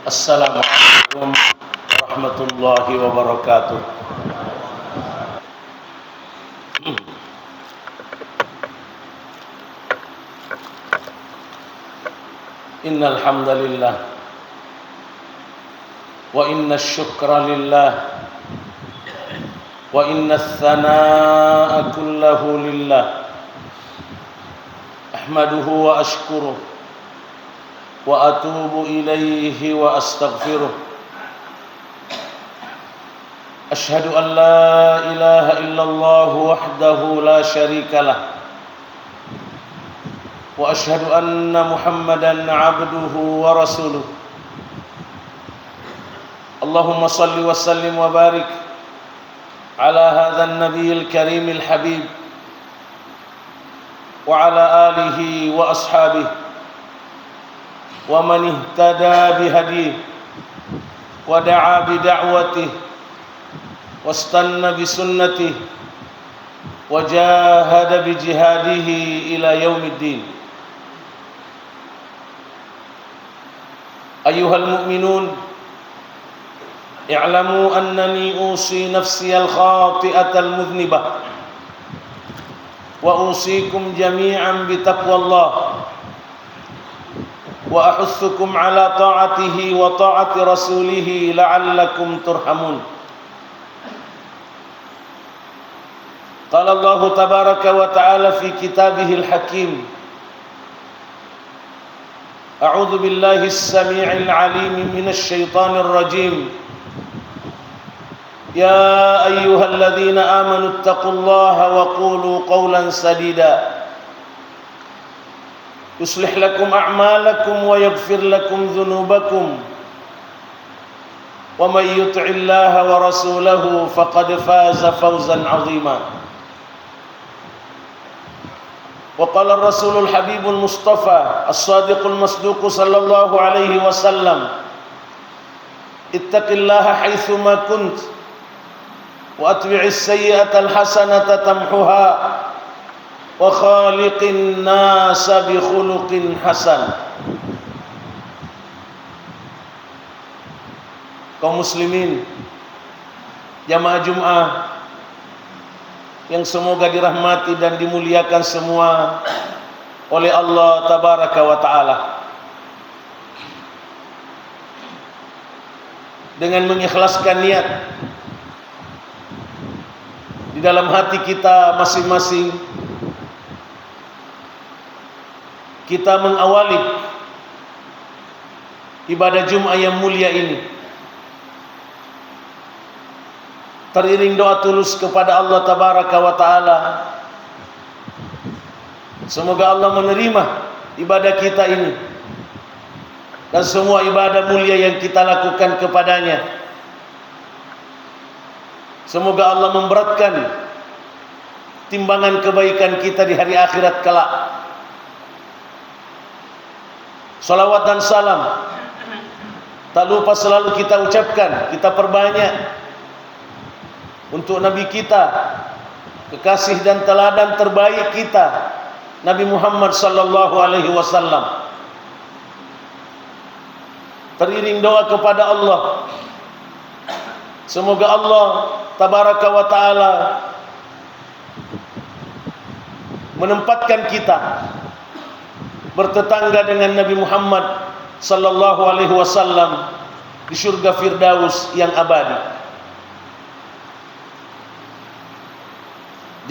Assalamualaikum warahmatullahi wabarakatuh. Innal hamdalillah wa inna syukra lillah wa inna tsanaa kullahu lillah ahmaduhu wa ashkuruh wa atubu ilaihi wa astaghfiruh. Ashhadu an la ilaha illallah wahdahu la syarikalah wa ashhadu anna Muhammadan abduhu wa rasuluh. Allahumma salli wa sallim wa barik ala hadzal nabiyil karimil habib wa ala alihi wa ashabihi wa man ihtada bihadihi wa da'a bida'watihi wastanna bisunnatihi wa jahada bijihadihi ila yaumiddin. Ayyuhal mu'minun, i'lamu annani usi nafsi al-khati'atal mudhnibah wa usikum jami'an bitaqwallah wa ahussukum ala ta'atihi wa ta'ati rasulihi la'allakum turhamun. Qala Allah tabaraka wa ta'ala fi kitabihil hakim, a'udzu billahi as-sami'il 'alim minasy syaithanir rajim. Ya ayyuhalladzina amanu taqullaha wa qulu qawlan sadida yuslih lakum a'malakum wa yaghfir lakum dhunubakum wa may yuti'illaha wa rasulahu faqad faza fawzan 'azima. Wa qala ar-rasulul habibul mustafa as-sadiqul masduq sallallahu alaihi wasallam, ittaqillaha haitsu ma kunt wa atbi'is sayyi'ata al-hasanata tamhuha wa khaliqin nasa bi khuluqin hasan. Kaum muslimin, jamaah Jumat yang semoga dirahmati dan dimuliakan semua oleh Allah tabaraka wa taala. Dengan mengikhlaskan niat di dalam hati kita masing-masing, kita mengawali ibadah Jumat yang mulia ini, teriring doa tulus kepada Allah tabaraka wa taala. Semoga Allah menerima ibadah kita ini dan semua ibadah mulia yang kita lakukan kepadanya. Semoga Allah memberatkan timbangan kebaikan kita di hari akhirat kelak. Salawat dan salam tak lupa selalu kita ucapkan, kita perbanyak untuk Nabi kita, kekasih dan teladan terbaik kita, Nabi Muhammad sallallahu alaihi wasallam. Teriring doa kepada Allah, semoga Allah tabaraka wa taala menempatkan kita bertetangga dengan Nabi Muhammad sallallahu alaihi wasallam di surga Firdaus yang abadi.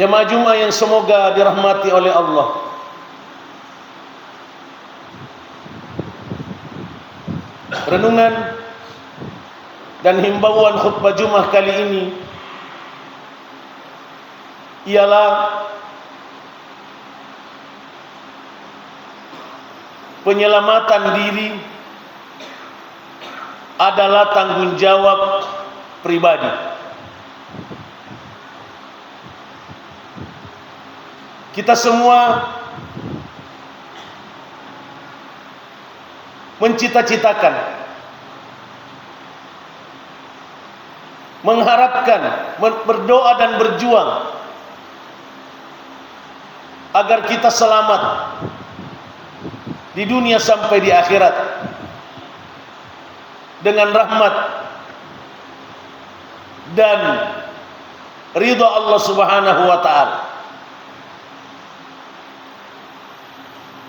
Jamaah Jumat yang semoga dirahmati oleh Allah, renungan dan himbauan khutbah Jumat kali ini ialah penyelamatan diri adalah tanggung jawab pribadi. Kita semua mencita-citakan, mengharapkan, berdoa dan berjuang agar kita selamat di dunia sampai di akhirat. dengan rahmat dan ridha Allah Subhanahu wa taala.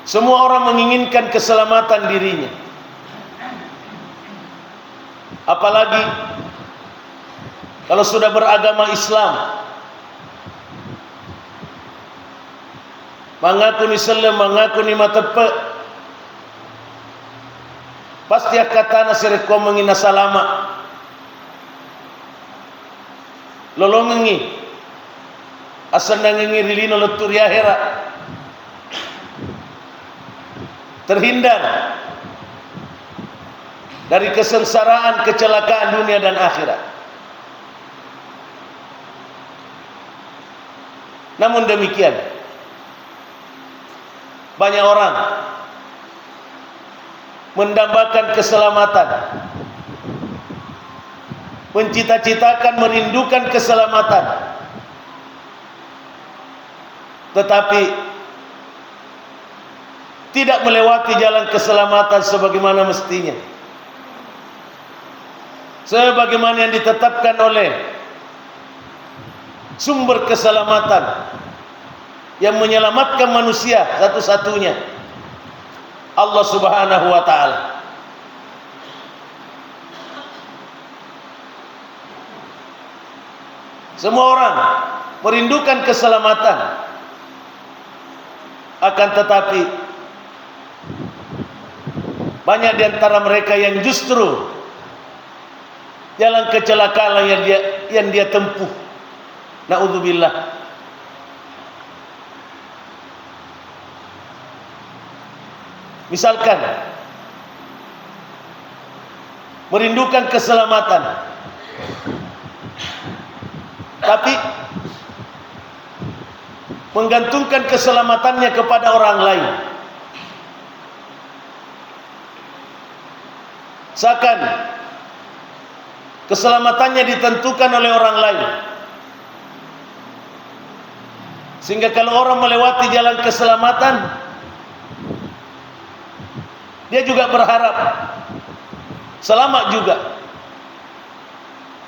Semua orang menginginkan keselamatan dirinya. Apalagi kalau sudah beragama Islam, mengaku Islam, mengaku ni matepe, pasti kata nasir ko mengina salama, lolongi, asal nangengi rilino letur yahera, terhindar dari kesengsaraan, kecelakaan dunia dan akhirat. Namun demikian, banyak orang mendambakan keselamatan, mencita-citakan, merindukan keselamatan, tetapi tidak melewati jalan keselamatan sebagaimana mestinya, sebagaimana yang ditetapkan oleh sumber keselamatan yang menyelamatkan manusia satu-satunya, Allah Subhanahu wa taala. Semua orang merindukan keselamatan, akan tetapi banyak di antara mereka yang justru jalan kecelakaan yang dia tempuh. Na'udzubillah. Misalkan merindukan keselamatan, tapi menggantungkan keselamatannya kepada orang lain. Seakan keselamatannya ditentukan oleh orang lain, sehingga kalau orang melewati jalan keselamatan, dia juga berharap selamat juga,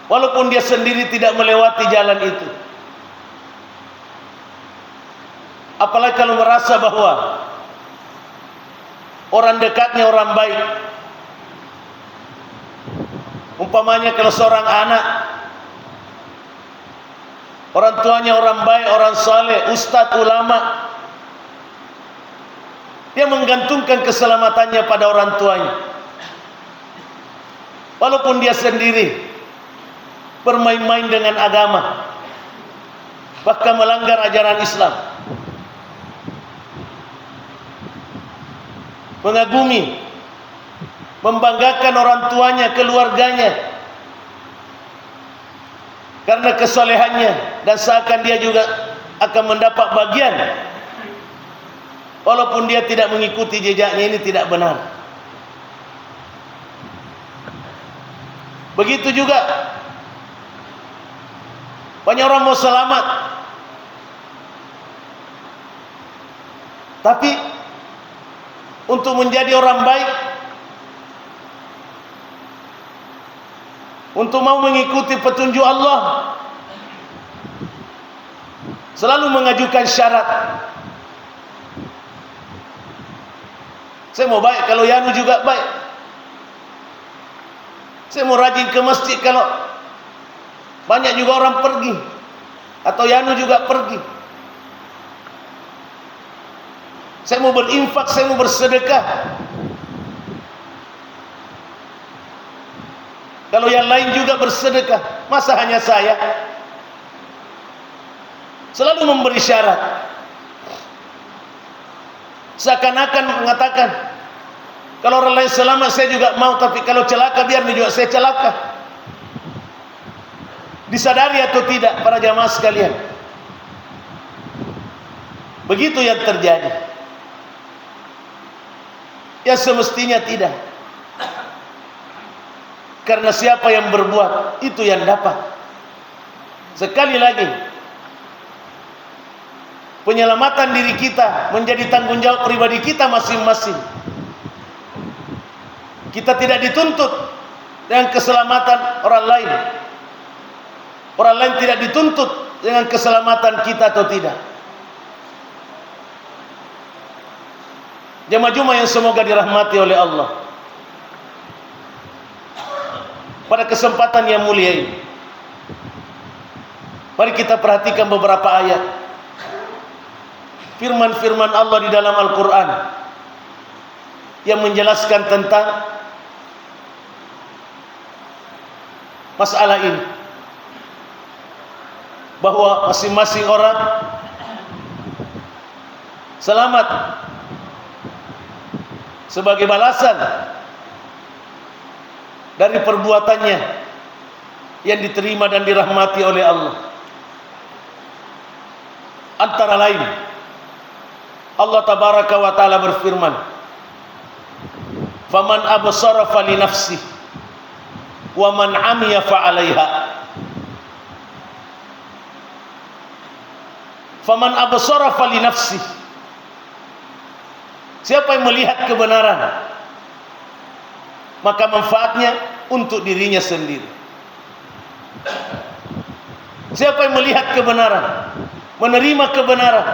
walaupun dia sendiri tidak melewati jalan itu. Apalagi kalau merasa bahwa orang dekatnya orang baik. Umpamanya kalau seorang anak, orang tuanya orang baik, orang saleh, ustadz, ulama, dia menggantungkan keselamatannya pada orang tuanya, walaupun dia sendiri bermain-main dengan agama, bahkan melanggar ajaran Islam. Mengagumi, membanggakan orang tuanya, keluarganya, karena kesolehannya, dan seakan dia juga akan mendapat bagian, walaupun dia tidak mengikuti jejaknya. Ini tidak benar. Begitu juga banyak orang mau selamat, tapi untuk menjadi orang baik, untuk mau mengikuti petunjuk Allah, selalu mengajukan syarat. Saya mau baik kalau Yanu juga baik. Saya mau rajin ke masjid kalau banyak juga orang pergi, atau Yanu juga pergi. Saya mau berinfak, saya mau bersedekah kalau yang lain juga bersedekah. Masa hanya saya? Selalu memberi syarat, seakan-akan mengatakan, kalau orang lain selamat saya juga mau, tapi kalau celaka biar juga saya celaka. Disadari atau tidak para jamaah sekalian, begitu yang terjadi. Ya semestinya tidak, karena siapa yang berbuat itu yang dapat. Sekali lagi, penyelamatan diri kita menjadi tanggung jawab pribadi kita masing-masing. Kita tidak dituntut dengan keselamatan orang lain. Orang lain tidak dituntut dengan keselamatan kita atau tidak. Jemaah Jumat yang semoga dirahmati oleh Allah, pada kesempatan yang mulia ini, mari kita perhatikan beberapa ayat firman-firman Allah di dalam Al-Quran yang menjelaskan tentang masalah ini, bahwa masing-masing orang selamat sebagai balasan dari perbuatannya yang diterima dan dirahmati oleh Allah. Antara lain, Allah tabaraka wa taala berfirman, "Faman absara fali nafsihi wa man 'amiya fa 'alaiha." Faman absara fali nafsihi, siapa yang melihat kebenaran, maka manfaatnya untuk dirinya sendiri. Siapa yang melihat kebenaran, menerima kebenaran,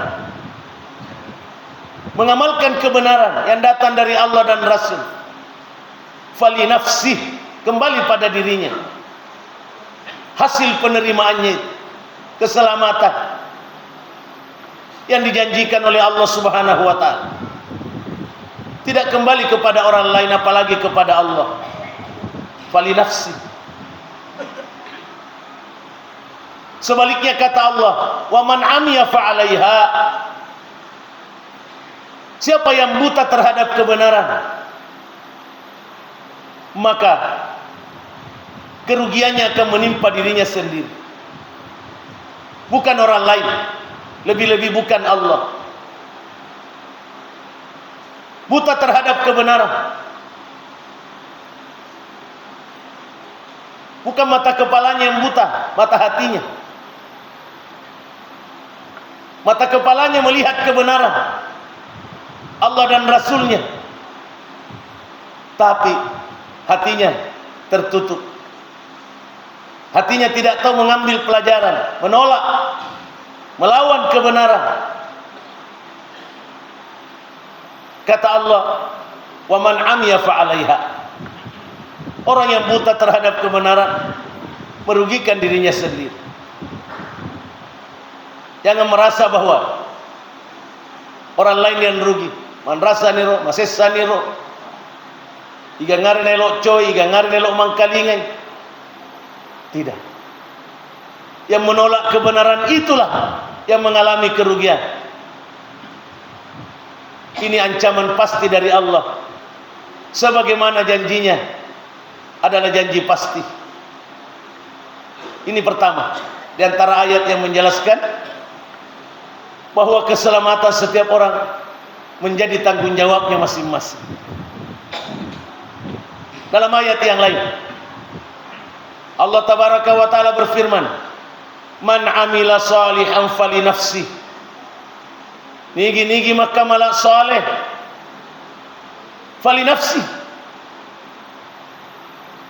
mengamalkan kebenaran yang datang dari Allah dan Rasul, fali nafsih, kembali pada dirinya. Hasil penerimaannya keselamatan yang dijanjikan oleh Allah Subhanahu wa taala. Tidak kembali kepada orang lain, apalagi kepada Allah. Fali nafsi. Sebaliknya kata Allah, wa man 'amiya fa 'alaiha. Siapa yang buta terhadap kebenaran, maka kerugiannya akan menimpa dirinya sendiri, bukan orang lain, lebih-lebih bukan Allah. Buta terhadap kebenaran, bukan mata kepalanya yang buta, mata hatinya. Mata kepalanya melihat kebenaran Allah dan Rasulnya, tapi hatinya tertutup. Hatinya tidak tahu mengambil pelajaran, menolak, melawan kebenaran. Kata Allah, wa man 'amiya fa 'alaiha. Orang yang buta terhadap kebenaran merugikan dirinya sendiri. Jangan merasa bahwa orang lain yang rugi. Man rasa niro, masessa niro. Iga ngare nelok coy, iga ngare nelok mangkalingan. Tidak. Yang menolak kebenaran itulah yang mengalami kerugian. Ini ancaman pasti dari Allah, sebagaimana janjinya adalah janji pasti. Ini pertama di antara ayat yang menjelaskan bahwa keselamatan setiap orang menjadi tanggung jawabnya masing-masing. Dalam ayat yang lain, Allah tabaraka wa taala berfirman, "Man 'amila shalihan fali nafsihi." Nigi maka malak saleh fali nafsi.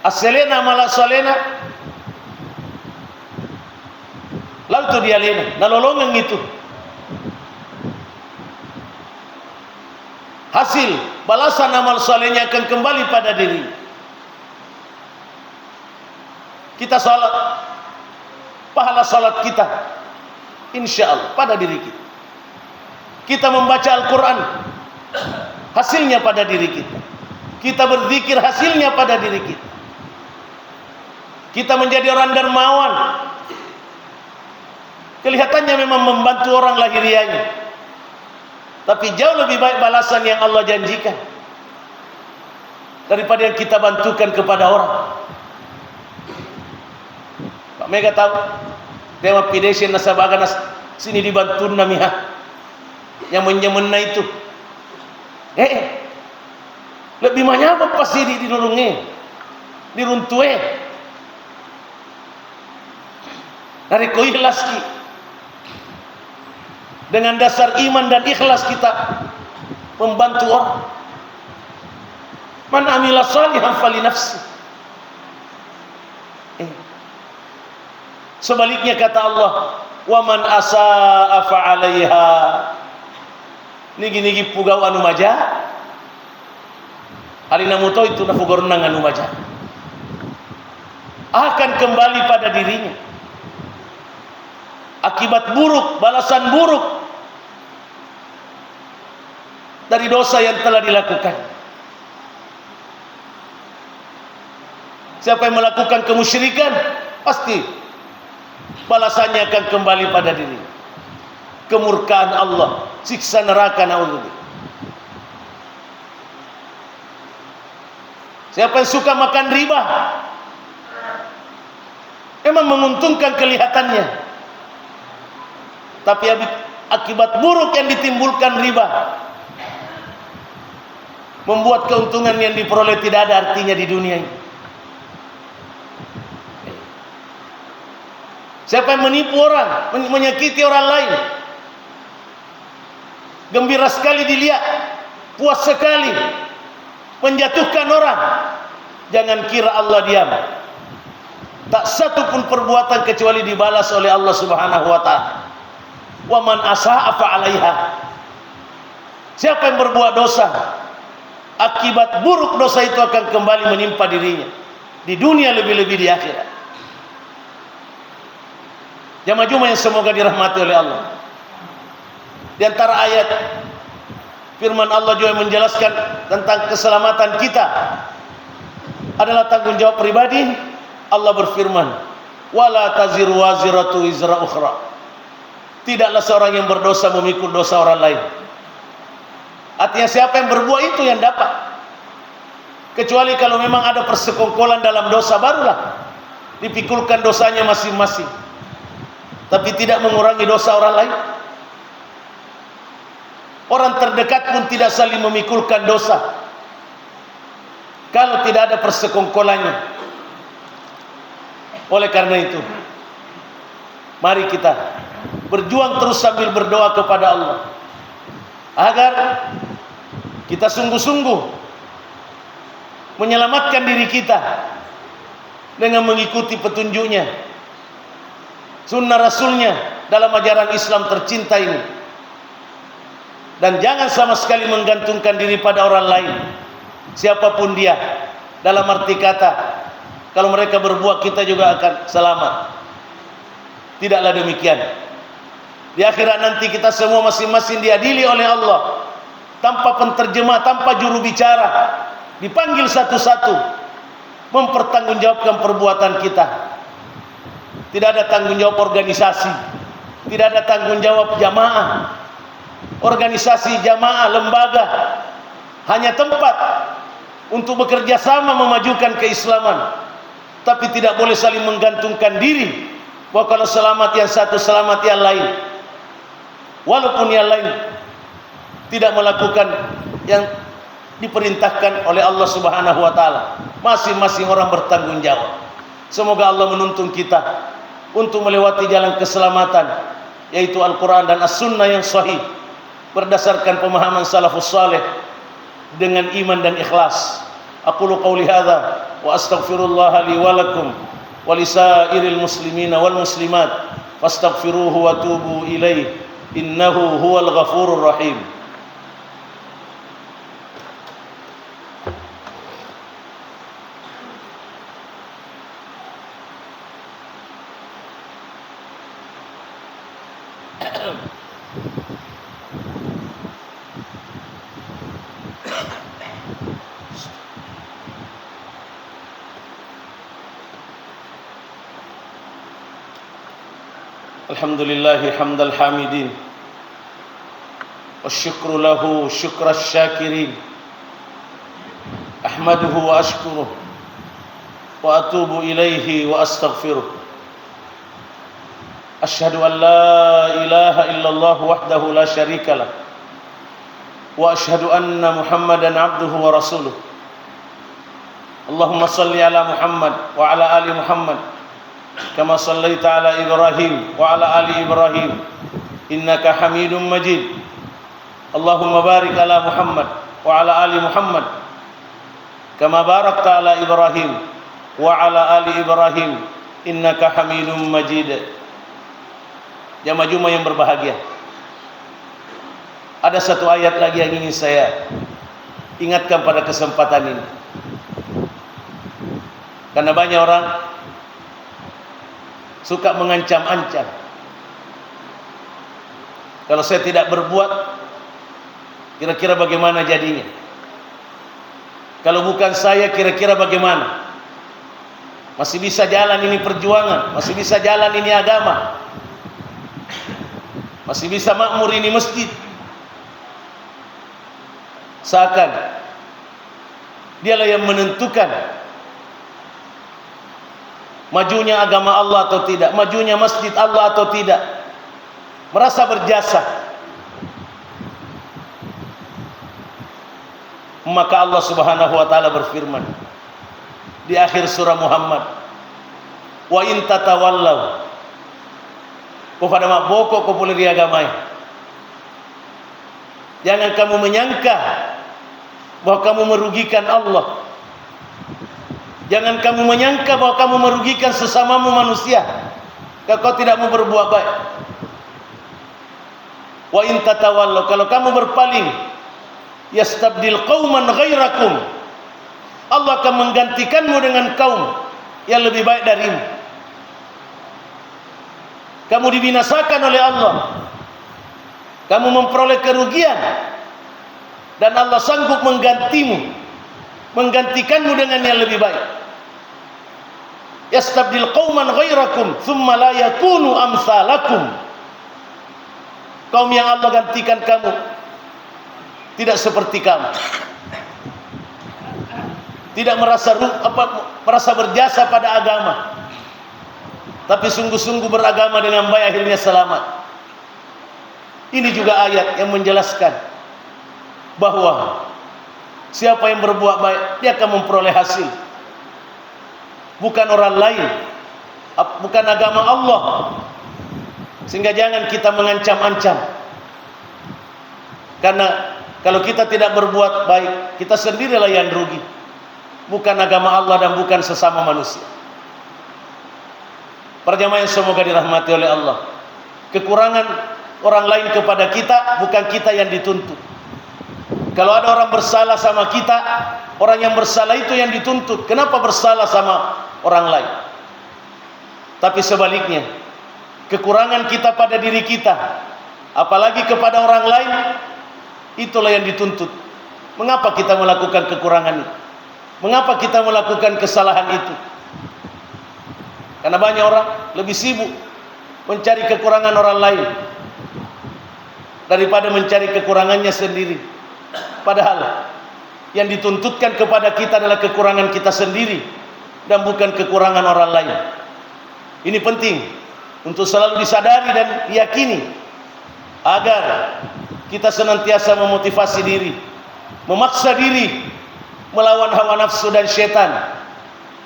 Aselena malak salena lalu tu dia lena nalolongan itu. Hasil balasan amal salehnya akan kembali pada diri. Kita salat, pahala salat kita insyaallah pada diri kita. Kita membaca Al-Quran, hasilnya pada diri kita. Kita berzikir, hasilnya pada diri kita. Kita menjadi orang dermawan, kelihatannya memang membantu orang lahirianya, tapi jauh lebih baik balasan yang Allah janjikan daripada yang kita bantukan kepada orang. Pak Mega tahu tema pidesen nasabaga sini dibantu namiha yang menyemena itu, lebih banyak apa pasti didulungi, diruntue, dari ko ikhlas ki, dengan dasar iman dan ikhlas kita membantu orang. Man amila shalihan fali nafsi. Sebaliknya kata Allah, wa man asaa fa 'alaiha. Nigi-nigi pugau anu maja alina muto itu na fugornang anu maja akan kembali pada dirinya. Akibat buruk, balasan buruk dari dosa yang telah dilakukan. Siapa yang melakukan kemusyrikan, pasti balasannya akan kembali pada diri. Kemurkaan Allah, siksa neraka, naudzubillah. Siapa yang suka makan riba, memang menguntungkan kelihatannya, tapi akibat buruk yang ditimbulkan riba membuat keuntungan yang diperoleh tidak ada artinya di dunia ini. Siapa yang menipu orang, menyakiti orang lain, gembira sekali dilihat, puas sekali menjatuhkan orang, jangan kira Allah diam. Tak satu pun perbuatan kecuali dibalas oleh Allah Subhanahu wa taala. Wa man asaa fa 'alaiha. Siapa yang berbuat dosa, akibat buruk dosa itu akan kembali menimpa dirinya di dunia, lebih-lebih di akhirat. Jamaah Jumat yang semoga dirahmati oleh Allah. Di antara ayat firman Allah juga menjelaskan tentang keselamatan kita adalah tanggung jawab pribadi. Allah berfirman, wala taziru waziratu wizra ukhra. Tidaklah seorang yang berdosa memikul dosa orang lain. Artinya siapa yang berbuat itu yang dapat. Kecuali kalau memang ada persekongkolan dalam dosa, barulah dipikulkan dosanya masing-masing, tapi tidak mengurangi dosa orang lain. Orang terdekat pun tidak saling memikulkan dosa kalau tidak ada persekongkolannya. Oleh karena itu, mari kita berjuang terus sambil berdoa kepada Allah agar kita sungguh-sungguh menyelamatkan diri kita dengan mengikuti petunjuknya, sunnah Rasulnya dalam ajaran Islam tercinta ini. Dan jangan sama sekali menggantungkan diri pada orang lain, siapapun dia. Dalam arti kata, kalau mereka berbuat kita juga akan selamat. Tidaklah demikian. Di akhirat nanti kita semua masing-masing diadili oleh Allah tanpa penterjemah, tanpa juru bicara, dipanggil satu-satu mempertanggungjawabkan perbuatan kita. Tidak ada tanggung jawab organisasi, tidak ada tanggung jawab jamaah, organisasi, jamaah, lembaga, hanya tempat untuk bekerja sama memajukan keislaman. Tapi tidak boleh saling menggantungkan diri bahwa kalau selamat yang satu, selamat yang lain, walaupun yang lain tidak melakukan yang diperintahkan oleh Allah Subhanahu wa taala. Masing-masing orang bertanggung jawab. Semoga Allah menuntun kita untuk melewati jalan keselamatan, yaitu Al-Quran dan As-Sunnah yang sahih berdasarkan pemahaman salafus saleh dengan iman dan ikhlas. Aqulu qawli hadza wa astaghfirullah li wa lakum wa lisairil muslimina wal muslimat fastaghfiruhu wa tubu ilaihi innahu huwal ghafurur rahim. Alhamdulillahi hamdal hamidin wasyukru lahu syukras syakirin ahmaduhu wa ashkuruh wa atubu ilaihi wa astaghfiruh. Asyhadu an la ilaha illallah wahdahu la syarika lah wa asyhadu anna Muhammadan abduhu wa rasuluh. Allahumma salli ala Muhammad wa ala ali Muhammad kama sallaita ala Ibrahim wa ala ali Ibrahim innaka Hamidum Majid. Allahumma barik ala Muhammad wa ala ali Muhammad kama barakta ala Ibrahim wa ala ali Ibrahim innaka Hamidum Majid. Jamaah Jumat yang berbahagia, ada satu ayat lagi yang ingin saya ingatkan pada kesempatan ini. Karena banyak orang suka mengancam-ancam, kalau saya tidak berbuat, kira-kira bagaimana jadinya? Kalau bukan saya, kira-kira bagaimana? Masih bisa jalan ini perjuangan, masih bisa jalan ini agama, masih bisa makmur ini masjid. Seakan dialah yang menentukan majunya agama Allah atau tidak, majunya masjid Allah atau tidak. Merasa berjasa. Maka Allah Subhanahu wa taala berfirman di akhir surah Muhammad, wa in tatawallaw, kepada maboko populeri agama. Jangan kamu menyangka bahwa kamu merugikan Allah. Jangan kamu menyangka bahwa kamu merugikan sesamamu manusia kalau kau tidak mau berbuat baik. Wa in tatawallaw, kalau kamu berpaling, yastabdil qauman ghairakum, Allah akan menggantikanmu dengan kaum yang lebih baik darimu. Kamu dibinasakan oleh Allah, kamu memperoleh kerugian, dan Allah sanggup menggantikanmu dengan yang lebih baik. Yastabdil qauman ghairakum thumma la yakunu amsalakum. Kaum yang Allah gantikan kamu tidak seperti kamu, tidak merasa berjasa pada agama, tapi sungguh-sungguh beragama dengan baik, akhirnya selamat. Ini juga ayat yang menjelaskan bahwa siapa yang berbuat baik, dia akan memperoleh hasil. Bukan orang lain, bukan agama Allah. Sehingga jangan kita mengancam-ancam. Karena kalau kita tidak berbuat baik, kita sendirilah yang rugi, bukan agama Allah dan bukan sesama manusia. Para jamaah yang semoga dirahmati oleh Allah, kekurangan orang lain kepada kita, bukan kita yang dituntut. Kalau ada orang bersalah sama kita, orang yang bersalah itu yang dituntut. Kenapa bersalah sama orang lain? Tapi sebaliknya, kekurangan kita pada diri kita, apalagi kepada orang lain, itulah yang dituntut. Mengapa kita melakukan kekurangan itu? Mengapa kita melakukan kesalahan itu? Karena banyak orang lebih sibuk mencari kekurangan orang lain daripada mencari kekurangannya sendiri. Padahal yang dituntutkan kepada kita adalah kekurangan kita sendiri dan bukan kekurangan orang lain. Ini penting untuk selalu disadari dan diyakini, agar kita senantiasa memotivasi diri, memaksa diri melawan hawa nafsu dan syaitan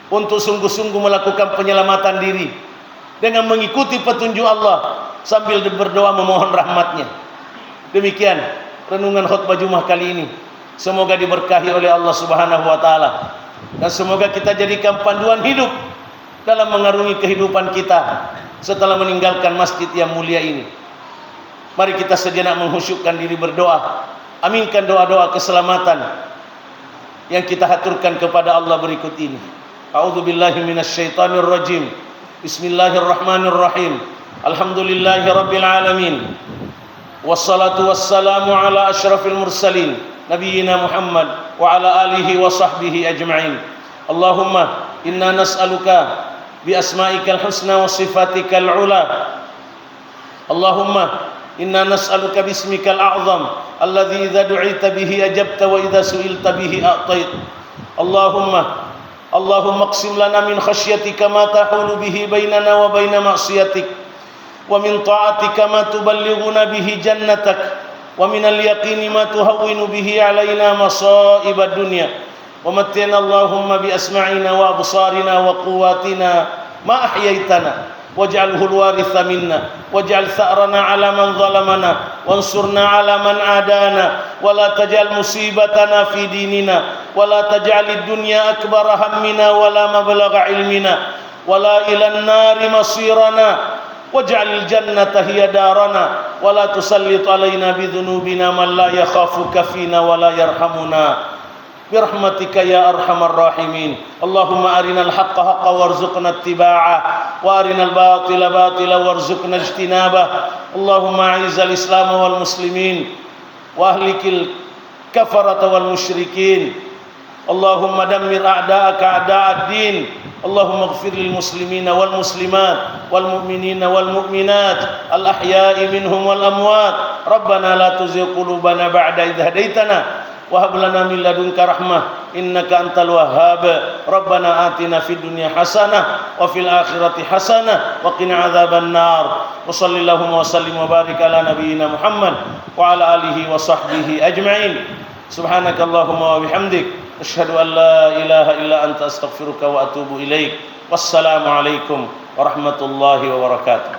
untuk sungguh-sungguh melakukan penyelamatan diri dengan mengikuti petunjuk Allah sambil berdoa memohon rahmatnya. Demikian renungan khutbah Jumat kali ini. Semoga diberkahi oleh Allah Subhanahu wa taala, dan semoga kita jadikan panduan hidup dalam mengarungi kehidupan kita setelah meninggalkan masjid yang mulia ini. Mari kita sejenak menghusyukkan diri berdoa. Aminkan doa-doa keselamatan yang kita haturkan kepada Allah berikut ini. A'udzubillahi minasyaitonir rajim. Bismillahirrahmanirrahim. Alhamdulillahirabbil alamin. Wassalatu wassalamu ala asyrafil mursalin nabiyyina Muhammad wa ala alihi wa sahbihi ajma'in. Allahumma inna nas'aluka bi asma'ikal husna wa sifatikal ula. Allahumma inna nas'aluka bismikal a'zam alladhi idza du'ita bihi ajabta wa idza su'ilta bihi a'tait. Allahumma qsim lana min khasyatika ma tahulu bihi bainana wa baina ma'siyatik, wa min ta'atika ma tuballighuna bihi jannatak, wa min al-yaqini ma tuhawwinu bihi alaina masa'ibad dunya, wa mattina Allahumma bi asma'ina wa absarina wa quwwatina ma ahyaitana waj'alhu al-waritha minna waj'al tha'rana 'ala man zalamana wansurna 'ala man 'adana wa la taj'al musibatana fi dinina ولا تجعل الدنيا أكبر همنا ولا مبلغ علمنا ولا إلى النار مصيرنا واجعل الجنة هي دارنا ولا تسلط علينا بذنوبنا من لا يخافك فينا ولا يرحمنا برحمتك يا أرحم الراحمين. اللهم أرنا الحق حقا وارزقنا اتباعه وأرنا الباطل باطلا وارزقنا اجتنابه. اللهم أعز الإسلام والمسلمين وأهلك الكفرة والمشركين. اللهم دمر أعداءك أعداء الدين. اللهم اغفر للمسلمين والمسلمات والمؤمنين والمؤمنات الأحياء منهم والأموات. ربنا لا تزغ قلوبنا بعد إذ هديتنا وهب لنا من لدنك رحمة إنك أنت الوهاب. ربنا آتنا في الدنيا حسنة وفي الآخرة حسنة وقنا عذاب النار. وصل اللهم وسلم وبارك على نبينا محمد وعلى آله وصحبه أجمعين. سبحانك اللهم وبحمدك أشهد أن لا إله إلا أنت أستغفرك وأتوب إليك. والسلام عليكم ورحمة الله وبركاته.